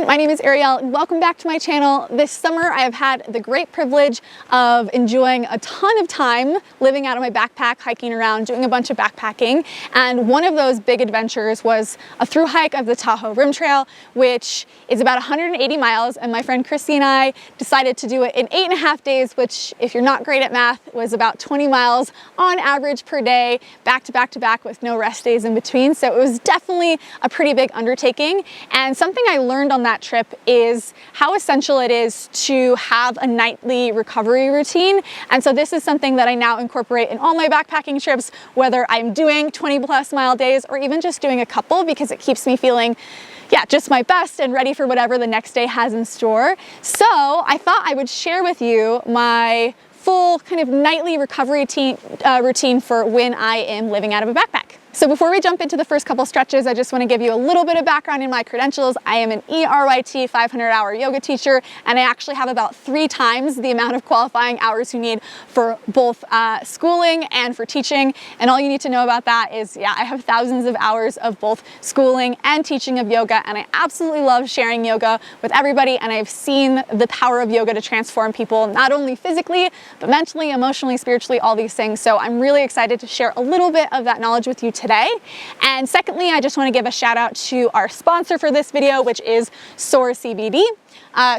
My name is Ariel and welcome back to my channel. This summer I have had the great privilege of enjoying a ton of time living out of my backpack, hiking around, doing a bunch of backpacking. And one of those big adventures was a thru hike of the Tahoe Rim Trail, which is about 180 miles. And my friend Christy and I decided to do it in 8.5 days, which, if you're not great at math, was about 20 miles on average per day, back to back to back with no rest days in between. So it was definitely a pretty big undertaking. And something I learned on that trip is how essential it is to have a nightly recovery routine. And so this is something that I now incorporate in all my backpacking trips, whether I'm doing 20+ mile days or even just doing a couple, because it keeps me feeling just my best and ready for whatever the next day has in store. So I thought I would share with you my full kind of nightly recovery routine for when I am living out of a backpack. So before we jump into the first couple stretches, I just want to give you a little bit of background in my credentials. I am an ERYT 500-hour yoga teacher, and I actually have about 3 times the amount of qualifying hours you need for both schooling and for teaching. And all you need to know about that is, I have thousands of hours of both schooling and teaching of yoga, and I absolutely love sharing yoga with everybody. And I've seen the power of yoga to transform people, not only physically, but mentally, emotionally, spiritually, all these things. So I'm really excited to share a little bit of that knowledge with you today. And secondly, I just want to give a shout out to our sponsor for this video, which is Soar CBD.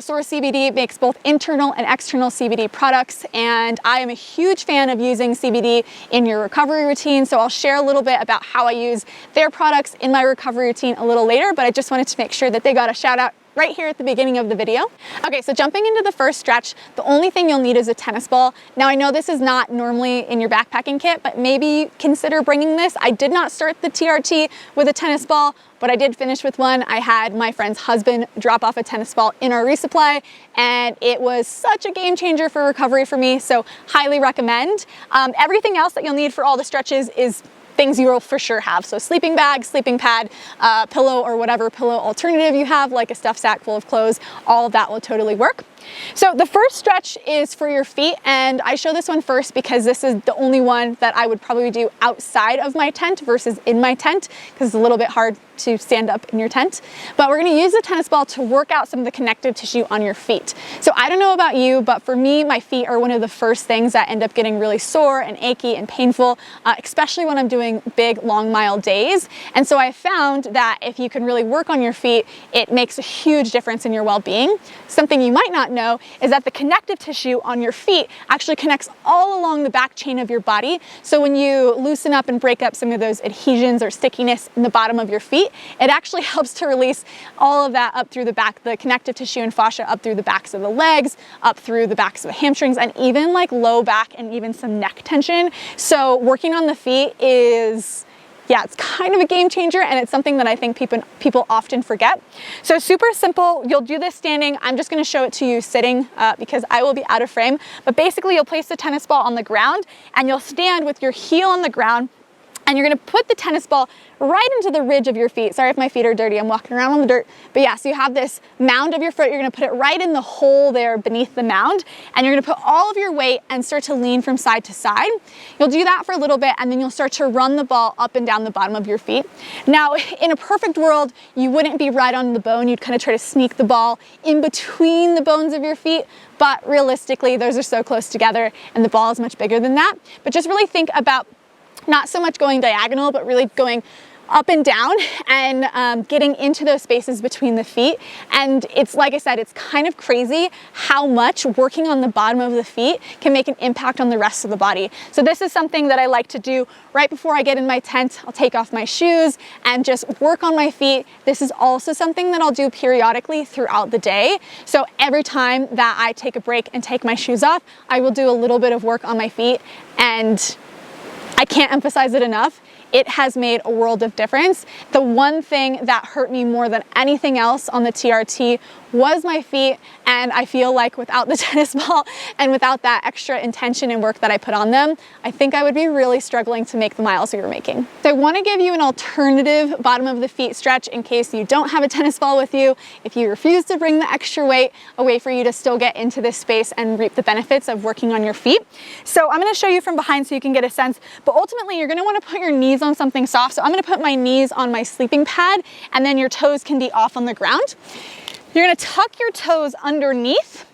Soar CBD makes both internal and external CBD products, and I am a huge fan of using CBD in your recovery routine. So I'll share a little bit about how I use their products in my recovery routine a little later, but I just wanted to make sure that they got a shout out right here at the beginning of the video. Okay, so jumping into the first stretch, the only thing you'll need is a tennis ball. Now I know this is not normally in your backpacking kit, but maybe consider bringing this. I did not start the TRT with a tennis ball, but I did finish with one. I had my friend's husband drop off a tennis ball in our resupply, and it was such a game changer for recovery for me, so highly recommend. Everything else that you'll need for all the stretches is things you will for sure have. So sleeping bag, sleeping pad, pillow, or whatever pillow alternative you have, like a stuffed sack full of clothes, all of that will totally work. So the first stretch is for your feet, and I show this one first because this is the only one that I would probably do outside of my tent versus in my tent, because it's a little bit hard to stand up in your tent. But we're gonna use the tennis ball to work out some of the connective tissue on your feet. So I don't know about you, but for me, my feet are one of the first things that end up getting really sore and achy and painful, especially when I'm doing big, long mile days. And so I found that if you can really work on your feet, it makes a huge difference in your well-being. Something you might not know is that the connective tissue on your feet actually connects all along the back chain of your body. So when you loosen up and break up some of those adhesions or stickiness in the bottom of your feet, it actually helps to release all of that up through the back, the connective tissue and fascia up through the backs of the legs, up through the backs of the hamstrings, and even like low back and even some neck tension. So working on the feet is, it's kind of a game changer, and it's something that I think people often forget. So super simple. You'll do this standing. I'm just going to show it to you sitting because I will be out of frame. But basically, you'll place the tennis ball on the ground, and you'll stand with your heel on the ground, and you're going to put the tennis ball right into the ridge of your feet. Sorry if my feet are dirty, I'm walking around on the dirt. But so you have this mound of your foot, you're gonna put it right in the hole there beneath the mound, and you're gonna put all of your weight and start to lean from side to side. You'll do that for a little bit, and then you'll start to run the ball up and down the bottom of your feet. Now, in a perfect world, you wouldn't be right on the bone. You'd kind of try to sneak the ball in between the bones of your feet, but realistically, those are so close together, and the ball is much bigger than that. But just really think about not so much going diagonal, but really going up and down and getting into those spaces between the feet. And it's, like I said, it's kind of crazy how much working on the bottom of the feet can make an impact on the rest of the body. So this is something that I like to do right before I get in my tent. I'll take off my shoes and just work on my feet. This is also something that I'll do periodically throughout the day. So every time that I take a break and take my shoes off, I will do a little bit of work on my feet, and I can't emphasize it enough. It has made a world of difference. The one thing that hurt me more than anything else on the TRT was my feet, and I feel like without the tennis ball and without that extra intention and work that I put on them, I think I would be really struggling to make the miles we were making. So I want to give you an alternative bottom of the feet stretch in case you don't have a tennis ball with you, if you refuse to bring the extra weight, a way for you to still get into this space and reap the benefits of working on your feet. So I'm going to show you from behind so you can get a sense, but ultimately you're going to want to put your knees on something soft. So I'm going to put my knees on my sleeping pad, and then your toes can be off on the ground. You're going to tuck your toes underneath,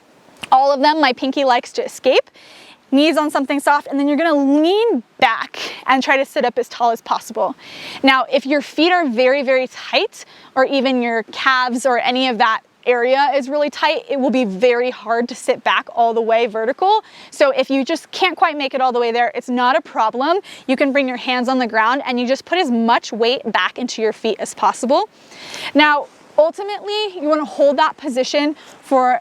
all of them. My pinky likes to escape. Knees on something soft, and then you're going to lean back and try to sit up as tall as possible. Now, if your feet are very, very tight, or even your calves or any of that area is really tight, it will be very hard to sit back all the way vertical. So if you just can't quite make it all the way there, it's not a problem. You can bring your hands on the ground and you just put as much weight back into your feet as possible. Now, ultimately, you want to hold that position for,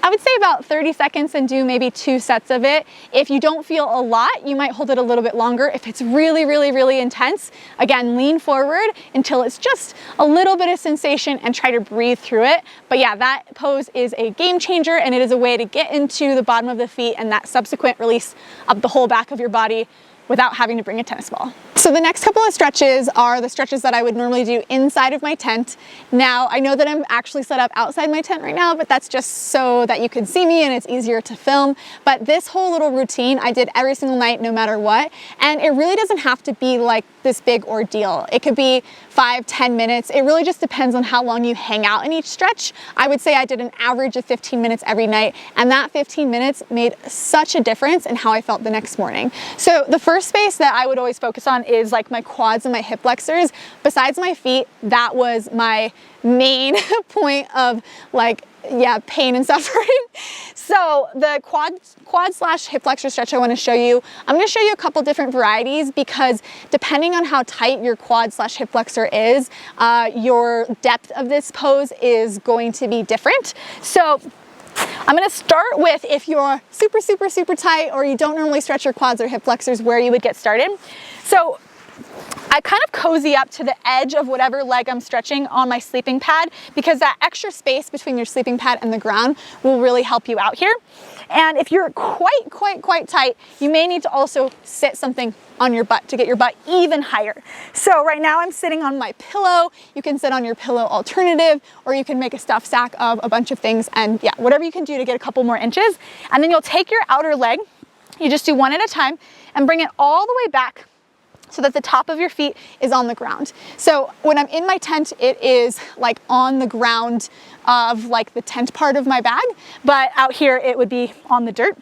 I would say, about 30 seconds and do maybe 2 sets of it. If you don't feel a lot, you might hold it a little bit longer. If it's really, really, really intense, again, lean forward until it's just a little bit of sensation and try to breathe through it. But yeah, that pose is a game changer, and it is a way to get into the bottom of the feet and that subsequent release of the whole back of your body without having to bring a tennis ball. So the next couple of stretches are the stretches that I would normally do inside of my tent. Now, I know that I'm actually set up outside my tent right now, but that's just so that you can see me and it's easier to film. But this whole little routine I did every single night, no matter what. And it really doesn't have to be like this big ordeal. It could be 5-10 minutes. It really just depends on how long you hang out in each stretch. I would say I did an average of 15 minutes every night, and that 15 minutes made such a difference in how I felt the next morning. So the first space that I would always focus on is like my quads and my hip flexors. Besides my feet, that was my main point of pain and suffering. So the quad/hip flexor stretch I want to show you, I'm going to show you a couple different varieties, because depending on how tight your quad/hip flexor is, your depth of this pose is going to be different. So I'm going to start with, if you're super, super, super tight, or you don't normally stretch your quads or hip flexors, where you would get started. So I kind of cozy up to the edge of whatever leg I'm stretching on my sleeping pad, because that extra space between your sleeping pad and the ground will really help you out here. And if you're quite tight, you may need to also sit something on your butt to get your butt even higher. So right now I'm sitting on my pillow. You can sit on your pillow alternative, or you can make a stuffed sack of a bunch of things, and yeah, whatever you can do to get a couple more inches. And then you'll take your outer leg, you just do one at a time, and bring it all the way back so that the top of your feet is on the ground. So when I'm in my tent, it is like on the ground of like the tent part of my bag, but out here it would be on the dirt.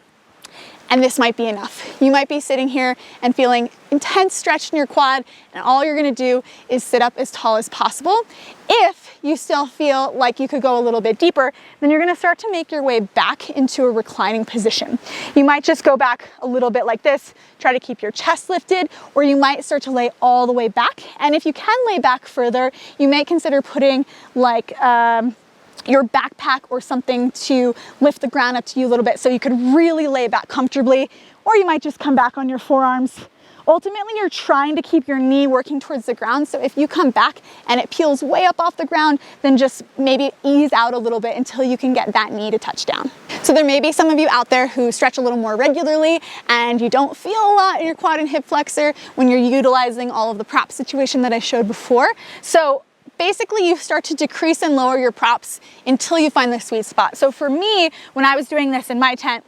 And this might be enough. You might be sitting here and feeling intense stretch in your quad, and all you're gonna do is sit up as tall as possible. If you still feel like you could go a little bit deeper, then you're gonna start to make your way back into a reclining position. You might just go back a little bit like this, try to keep your chest lifted, or you might start to lay all the way back. And if you can lay back further, you may consider putting like your backpack or something to lift the ground up to you a little bit, so you could really lay back comfortably, or you might just come back on your forearms. Ultimately, you're trying to keep your knee working towards the ground, so if you come back and it peels way up off the ground, then just maybe ease out a little bit until you can get that knee to touch down. So there may be some of you out there who stretch a little more regularly and you don't feel a lot in your quad and hip flexor when you're utilizing all of the prop situation that I showed before. So basically, you start to decrease and lower your props until you find the sweet spot. So for me, when I was doing this in my tent,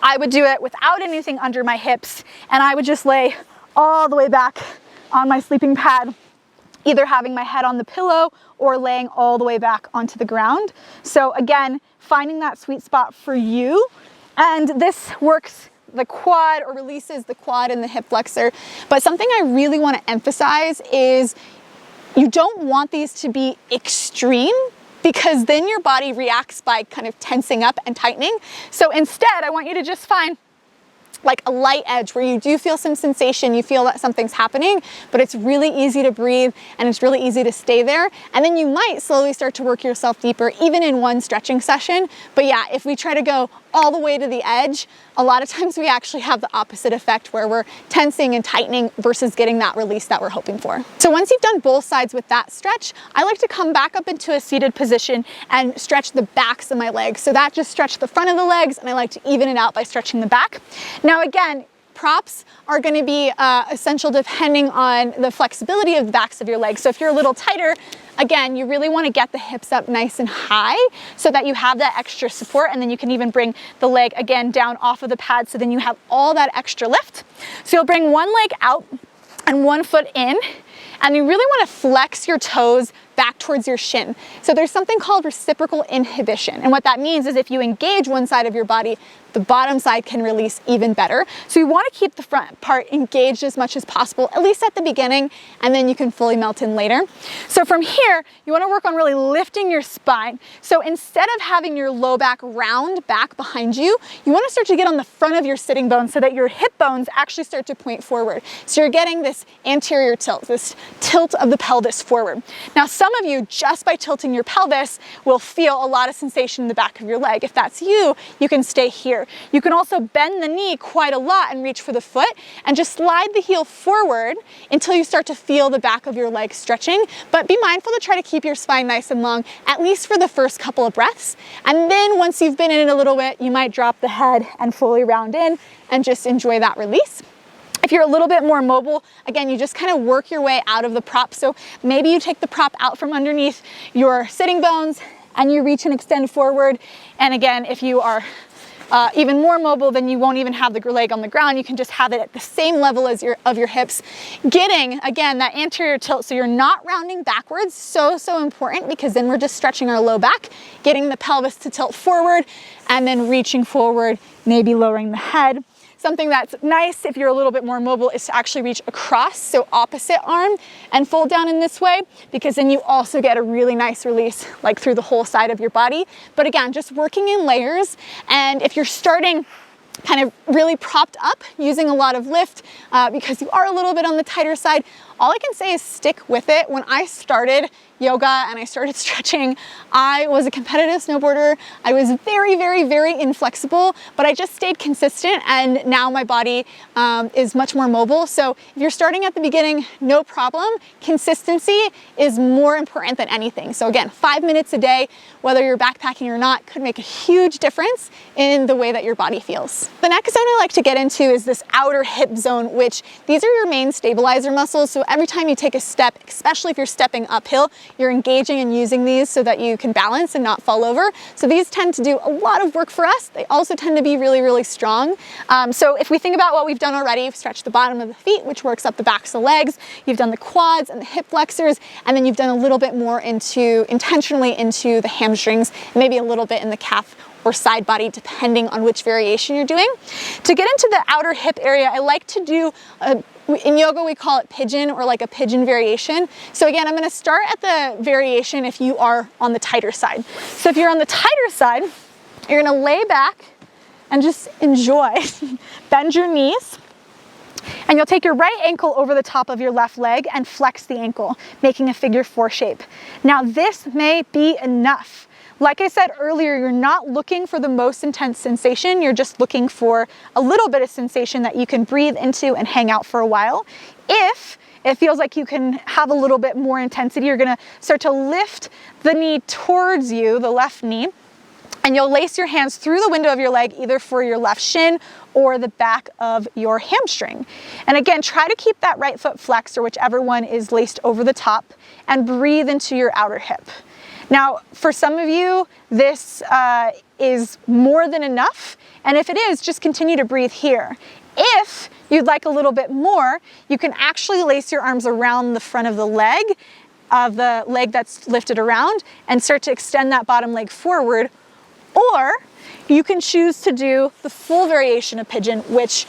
I would do it without anything under my hips, and I would just lay all the way back on my sleeping pad, either having my head on the pillow or laying all the way back onto the ground. So again, finding that sweet spot for you. And this works the quad, or releases the quad and the hip flexor. But something I really want to emphasize is you don't want these to be extreme, because then your body reacts by kind of tensing up and tightening. So instead, I want you to just find like a light edge where you do feel some sensation, you feel that something's happening, but it's really easy to breathe and it's really easy to stay there. And then you might slowly start to work yourself deeper, even in one stretching session. But yeah, if we try to go all the way to the edge, a lot of times we actually have the opposite effect where we're tensing and tightening versus getting that release that we're hoping for. So once you've done both sides with that stretch, I like to come back up into a seated position and stretch the backs of my legs. So that just stretch the front of the legs, and I like to even it out by stretching the back. Now again, props are going to be essential depending on the flexibility of the backs of your legs. So if you're a little tighter, again, you really want to get the hips up nice and high so that you have that extra support, and then you can even bring the leg again down off of the pad, so then you have all that extra lift. So you'll bring one leg out and one foot in, and you really want to flex your toes back towards your shin. So there's something called reciprocal inhibition, and what that means is if you engage one side of your body, the bottom side can release even better. So you want to keep the front part engaged as much as possible, at least at the beginning, and then you can fully melt in later. So from here, you want to work on really lifting your spine. So instead of having your low back round back behind you, you want to start to get on the front of your sitting bones so that your hip bones actually start to point forward. So you're getting this anterior tilt, this tilt of the pelvis forward. Now, some of you, just by tilting your pelvis, will feel a lot of sensation in the back of your leg. If that's you, you can stay here. You can also bend the knee quite a lot and reach for the foot and just slide the heel forward until you start to feel the back of your leg stretching. But be mindful to try to keep your spine nice and long, at least for the first couple of breaths. And then once you've been in it a little bit, you might drop the head and fully round in and just enjoy that release. If you're a little bit more mobile, again, you just kind of work your way out of the prop. So maybe you take the prop out from underneath your sitting bones and you reach and extend forward. And again, if you are even more mobile, then you won't even have the leg on the ground. You can just have it at the same level as your hips. Getting, again, that anterior tilt so you're not rounding backwards, so important, because then we're just stretching our low back, getting the pelvis to tilt forward, and then reaching forward, maybe lowering the head. Something that's nice if you're a little bit more mobile is to actually reach across, so opposite arm, and fold down in this way, because then you also get a really nice release like through the whole side of your body. But again, just working in layers, and if you're starting kind of really propped up using a lot of lift because you are a little bit on the tighter side, all I can say is stick with it. When I started yoga and I started stretching, I was a competitive snowboarder. I was very inflexible, but I just stayed consistent, and now my body is much more mobile. So if you're starting at the beginning, no problem. Consistency is more important than anything. So again, 5 minutes a day, whether you're backpacking or not, could make a huge difference in the way that your body feels. The next zone I like to get into is this outer hip zone, which these are your main stabilizer muscles. So every time you take a step, especially if you're stepping uphill, you're engaging and using these so that you can balance and not fall over. So these tend to do a lot of work for us. They also tend to be really strong. So if we think about what we've done already, we've stretched the bottom of the feet, which works up the backs of the legs. You've done the quads and the hip flexors, and then you've done a little bit more intentionally into the hamstrings, maybe a little bit in the calf or side body, depending on which variation you're doing. To get into the outer hip area, I like to do in yoga, we call it pigeon, or like a pigeon variation. So again, I'm gonna start at the variation if you are on the tighter side. So if you're on the tighter side, you're gonna lay back and just enjoy. Bend your knees, and you'll take your right ankle over the top of your left leg and flex the ankle, making a figure 4 shape. Now this may be enough. Like I said earlier, you're not looking for the most intense sensation, you're just looking for a little bit of sensation that you can breathe into and hang out for a while. If it feels like you can have a little bit more intensity, you're gonna start to lift the knee towards you, the left knee, and you'll lace your hands through the window of your leg, either for your left shin or the back of your hamstring. And again, try to keep that right foot flexed, or whichever one is laced over the top, and breathe into your outer hip. Now, for some of you, this is more than enough, and if it is, just continue to breathe here. If you'd like a little bit more, you can actually lace your arms around the front of the leg that's lifted around, and start to extend that bottom leg forward, or you can choose to do the full variation of pigeon, which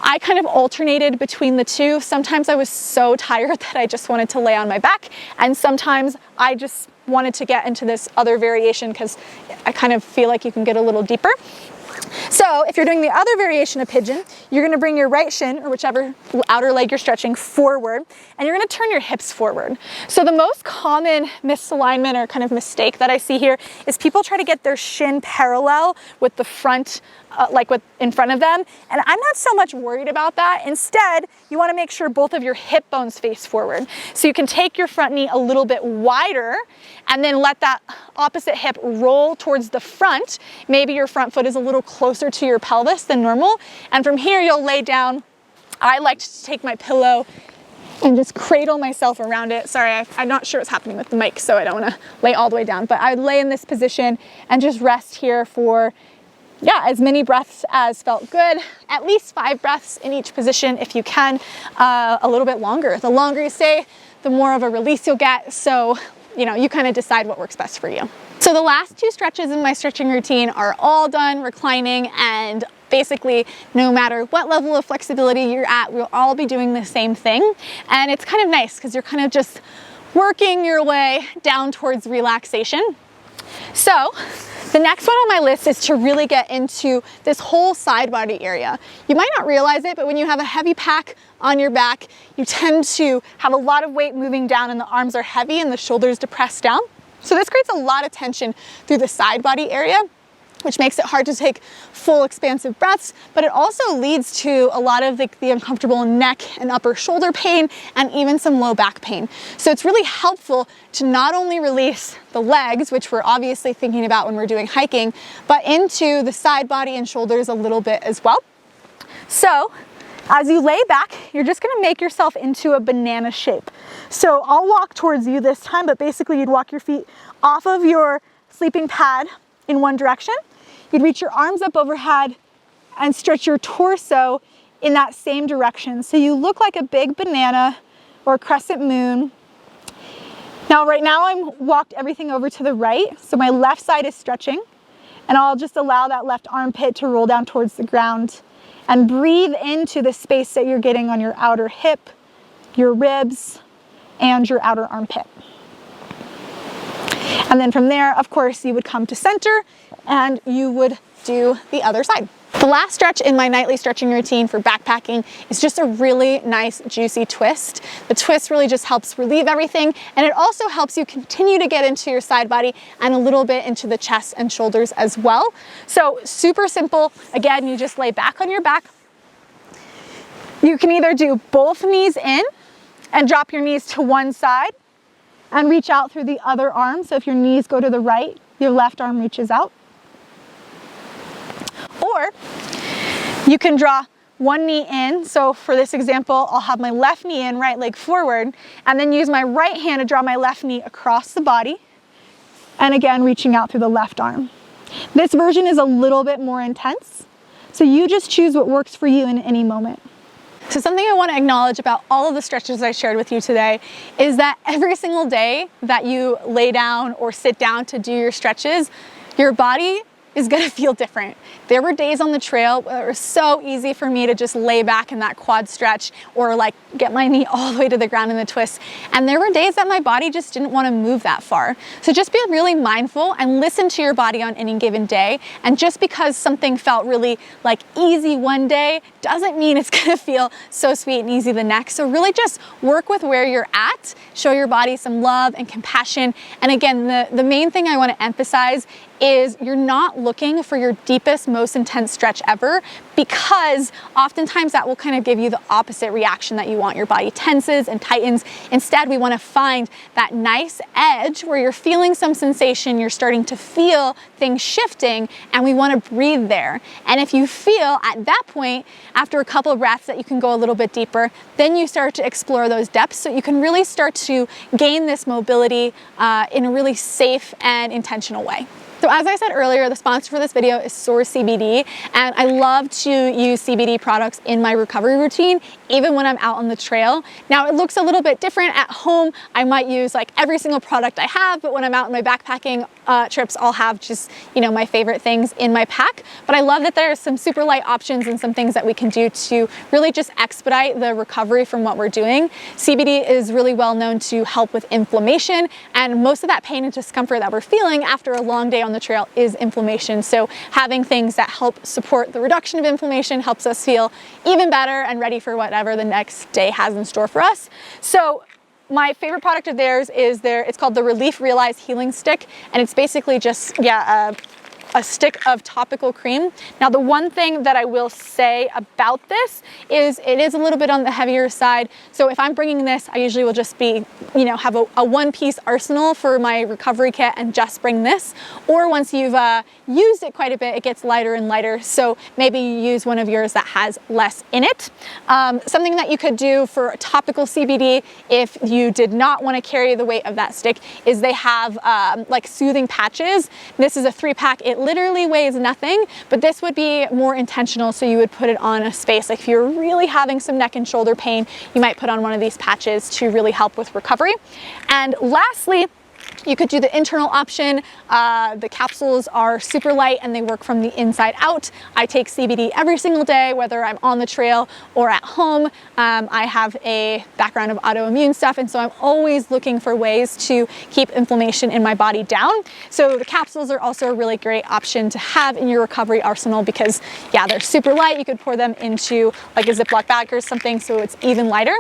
I kind of alternated between the two. Sometimes I was so tired that I just wanted to lay on my back, and sometimes I just wanted to get into this other variation because I kind of feel like you can get a little deeper. So if you're doing the other variation of pigeon, you're gonna bring your right shin, or whichever outer leg you're stretching, forward, and you're gonna turn your hips forward. So the most common misalignment or kind of mistake that I see here is people try to get their shin parallel with the front, like in front of them, and I'm not so much worried about that. Instead, you wanna make sure both of your hip bones face forward. So you can take your front knee a little bit wider and then let that opposite hip roll towards the front. Maybe your front foot is a little closer to your pelvis than normal. And from here, you'll lay down. I like to take my pillow and just cradle myself around it. Sorry, I'm not sure what's happening with the mic, so I don't wanna lay all the way down, but I would lay in this position and just rest here for, yeah, as many breaths as felt good. At least 5 breaths in each position if you can, a little bit longer. The longer you stay, the more of a release you'll get. So, you know, you kind of decide what works best for you. So the last 2 stretches in my stretching routine are all done reclining, and basically no matter what level of flexibility you're at, we'll all be doing the same thing. And it's kind of nice because you're kind of just working your way down towards relaxation. So the next one on my list is to really get into this whole side body area. You might not realize it, but when you have a heavy pack on your back, you tend to have a lot of weight moving down and the arms are heavy and the shoulders depressed down. So this creates a lot of tension through the side body area, which makes it hard to take full expansive breaths, but it also leads to a lot of the uncomfortable neck and upper shoulder pain and even some low back pain. So it's really helpful to not only release the legs, which we're obviously thinking about when we're doing hiking, but into the side body and shoulders a little bit as well. So as you lay back, you're just gonna make yourself into a banana shape. So I'll walk towards you this time, but basically you'd walk your feet off of your sleeping pad in one direction. You'd reach your arms up overhead and stretch your torso in that same direction. So you look like a big banana or a crescent moon. Now, right now I'm walked everything over to the right. So my left side is stretching, and I'll just allow that left armpit to roll down towards the ground and breathe into the space that you're getting on your outer hip, your ribs, and your outer armpit. And then from there, of course, you would come to center and you would do the other side. The last stretch in my nightly stretching routine for backpacking is just a really nice, juicy twist. The twist really just helps relieve everything, and it also helps you continue to get into your side body and a little bit into the chest and shoulders as well. So super simple. Again, you just lay back on your back. You can either do both knees in and drop your knees to one side and reach out through the other arm. So if your knees go to the right, your left arm reaches out. Or you can draw one knee in. So for this example, I'll have my left knee in, right leg forward, and then use my right hand to draw my left knee across the body. And again, reaching out through the left arm. This version is a little bit more intense. So you just choose what works for you in any moment. So something I want to acknowledge about all of the stretches I shared with you today is that every single day that you lay down or sit down to do your stretches, your body is gonna feel different. There were days on the trail where it was so easy for me to just lay back in that quad stretch or like get my knee all the way to the ground in the twist. And there were days that my body just didn't want to move that far. So just be really mindful and listen to your body on any given day. And just because something felt really like easy one day doesn't mean it's gonna feel so sweet and easy the next. So really just work with where you're at, show your body some love and compassion. And again, the main thing I want to emphasize is you're not looking for your deepest, most intense stretch ever, because oftentimes that will kind of give you the opposite reaction that you want. Your body tenses and tightens. Instead, we want to find that nice edge where you're feeling some sensation, you're starting to feel things shifting, and we want to breathe there. And if you feel at that point, after a couple of breaths, that you can go a little bit deeper, then you start to explore those depths so you can really start to gain this mobility in a really safe and intentional way. So as I said earlier, the sponsor for this video is Source CBD, and I love to use CBD products in my recovery routine, even when I'm out on the trail. Now it looks a little bit different at home. I might use like every single product I have, but when I'm out in my backpacking, trips, I'll have just, you know, my favorite things in my pack. But I love that there's some super light options and some things that we can do to really just expedite the recovery from what we're doing. CBD is really well known to help with inflammation, and most of that pain and discomfort that we're feeling after a long day on the trail is inflammation. So having things that help support the reduction of inflammation helps us feel even better and ready for whatever the next day has in store for us. So my favorite product of theirs is it's called the Relief Realize Healing Stick, and it's basically just, a stick of topical cream. Now, the one thing that I will say about this is it is a little bit on the heavier side. So if I'm bringing this, I usually will just be, you know, have a one-piece arsenal for my recovery kit and just bring this. Or once you've used it quite a bit, it gets lighter and lighter. So maybe you use one of yours that has less in it. Something that you could do for topical CBD, if you did not want to carry the weight of that stick, is they have like soothing patches. This is a 3-pack. It literally weighs nothing, but this would be more intentional. So you would put it on a space. Like if you're really having some neck and shoulder pain, you might put on one of these patches to really help with recovery. And lastly, you could do the internal option. The capsules are super light and they work from the inside out. I take CBD every single day, whether I'm on the trail or at home. I have a background of autoimmune stuff, and so I'm always looking for ways to keep inflammation in my body down. So the capsules are also a really great option to have in your recovery arsenal because, yeah, they're super light. You could pour them into like a Ziploc bag or something so it's even lighter.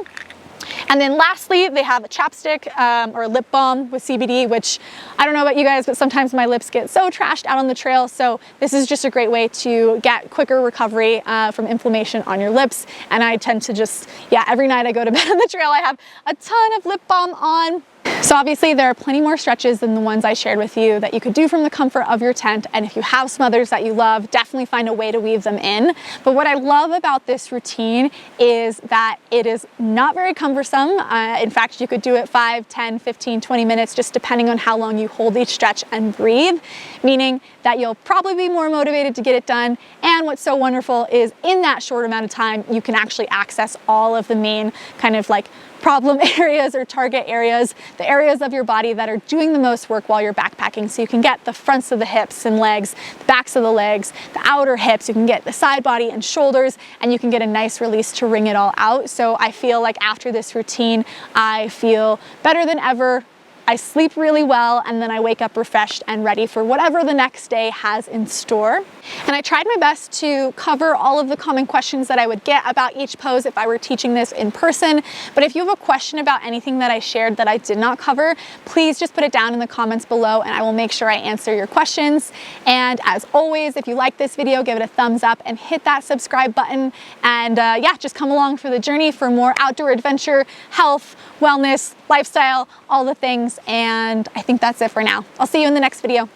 And then lastly, they have a chapstick or a lip balm with CBD, which I don't know about you guys, but sometimes my lips get so trashed out on the trail. So this is just a great way to get quicker recovery from inflammation on your lips. And I tend to just, every night I go to bed on the trail, I have a ton of lip balm on. So obviously there are plenty more stretches than the ones I shared with you that you could do from the comfort of your tent. And if you have some others that you love, definitely find a way to weave them in. But what I love about this routine is that it is not very cumbersome. In fact, you could do it 5, 10, 15, 20 minutes, just depending on how long you hold each stretch and breathe, meaning that you'll probably be more motivated to get it done. And what's so wonderful is in that short amount of time, you can actually access all of the main kind of like problem areas or target areas, the areas of your body that are doing the most work while you're backpacking. So you can get the fronts of the hips and legs, the backs of the legs, the outer hips, you can get the side body and shoulders, and you can get a nice release to wring it all out. So I feel like after this routine, I feel better than ever. I sleep really well, and then I wake up refreshed and ready for whatever the next day has in store. And I tried my best to cover all of the common questions that I would get about each pose if I were teaching this in person. But if you have a question about anything that I shared that I did not cover, please just put it down in the comments below and I will make sure I answer your questions. And as always, if you like this video, give it a thumbs up and hit that subscribe button. And just come along for the journey for more outdoor adventure, health, wellness, lifestyle, all the things. And I think that's it for now. I'll see you in the next video.